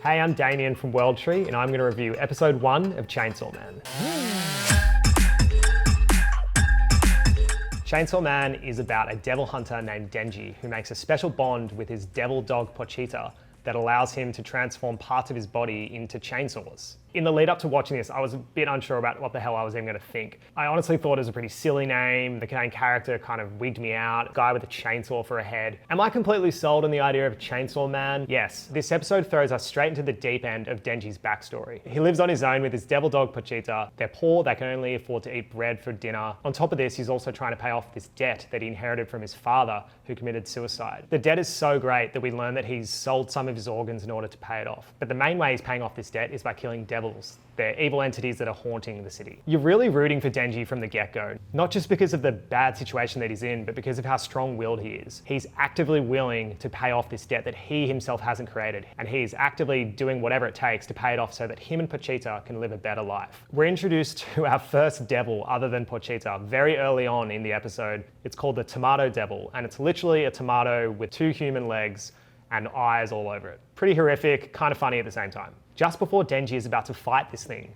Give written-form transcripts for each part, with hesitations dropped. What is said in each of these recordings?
Hey, I'm Damien from World Tree, and I'm going to review episode 1 of Chainsaw Man. Chainsaw Man is about a devil hunter named Denji who makes a special bond with his devil dog Pochita that allows him to transform parts of his body into chainsaws. In the lead up to watching this, I was a bit unsure about what the hell I was even going to think. I honestly thought it was a pretty silly name. The main character kind of wigged me out. A guy with a chainsaw for a head. Am I completely sold on the idea of a Chainsaw Man? Yes. This episode throws us straight into the deep end of Denji's backstory. He lives on his own with his devil dog Pochita. They're poor, they can only afford to eat bread for dinner. On top of this, he's also trying to pay off this debt that he inherited from his father, who committed suicide. The debt is so great that we learn that he's sold some of his organs in order to pay it off. But the main way he's paying off this debt is by killing devils. They're evil entities that are haunting the city. You're really rooting for Denji from the get-go, not just because of the bad situation that he's in, but because of how strong-willed he is. He's actively willing to pay off this debt that he himself hasn't created, and he's actively doing whatever it takes to pay it off so that him and Pochita can live a better life. We're introduced to our first devil other than Pochita very early on in the episode. It's called the Tomato Devil, and it's literally a tomato with 2 human legs and eyes all over it. Pretty horrific, kind of funny at the same time. Just before Denji is about to fight this thing,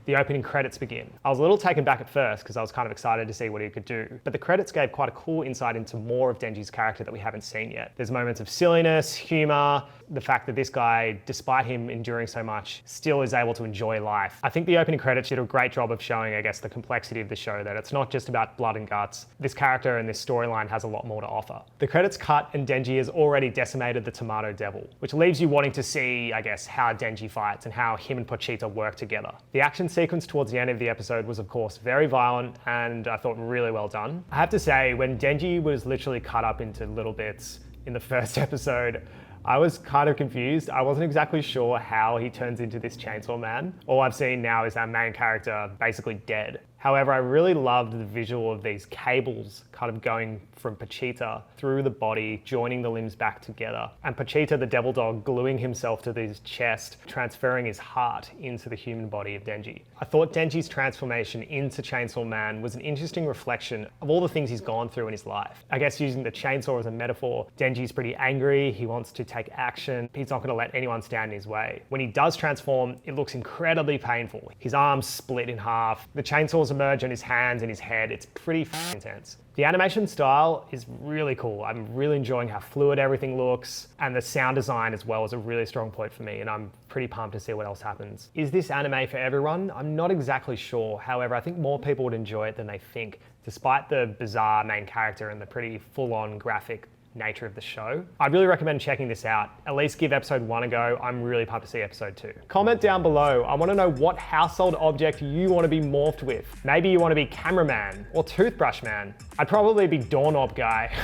the opening credits begin. I was a little taken back at first because I was kind of excited to see what he could do, but the credits gave quite a cool insight into more of Denji's character that we haven't seen yet. There's moments of silliness, humor, the fact that this guy, despite him enduring so much, still is able to enjoy life. I think the opening credits did a great job of showing, I guess, the complexity of the show, that it's not just about blood and guts. This character and this storyline has a lot more to offer. The credits cut and Denji has already decimated the Tomato Devil, which leaves you wanting to see, I guess, how Denji fights and how him and Pochita work together. The action sequence towards the end of the episode was, of course, very violent and I thought really well done. I have to say, when Denji was literally cut up into little bits in the first episode, I was kind of confused. I wasn't exactly sure how he turns into this Chainsaw Man. All I've seen now is our main character basically dead. However, I really loved the visual of these cables kind of going from Pochita through the body, joining the limbs back together. And Pochita, the devil dog, gluing himself to his chest, transferring his heart into the human body of Denji. I thought Denji's transformation into Chainsaw Man was an interesting reflection of all the things he's gone through in his life. I guess using the chainsaw as a metaphor, Denji's pretty angry, he wants to take action, he's not going to let anyone stand in his way. When he does transform, it looks incredibly painful. His arms split in half, the chainsaws emerge on his hands and his head. It's pretty intense. The animation style is really cool. I'm really enjoying how fluid everything looks, and the sound design as well is a really strong point for me, and I'm pretty pumped to see what else happens. Is this anime for everyone? I'm not exactly sure. However, I think more people would enjoy it than they think, despite the bizarre main character and the pretty full-on graphic nature of the show. I'd really recommend checking this out. At least give episode 1 a go. I'm really pumped to see episode 2. Comment down below. I want to know what household object you want to be morphed with. Maybe you want to be cameraman or toothbrush man. I'd probably be doorknob guy.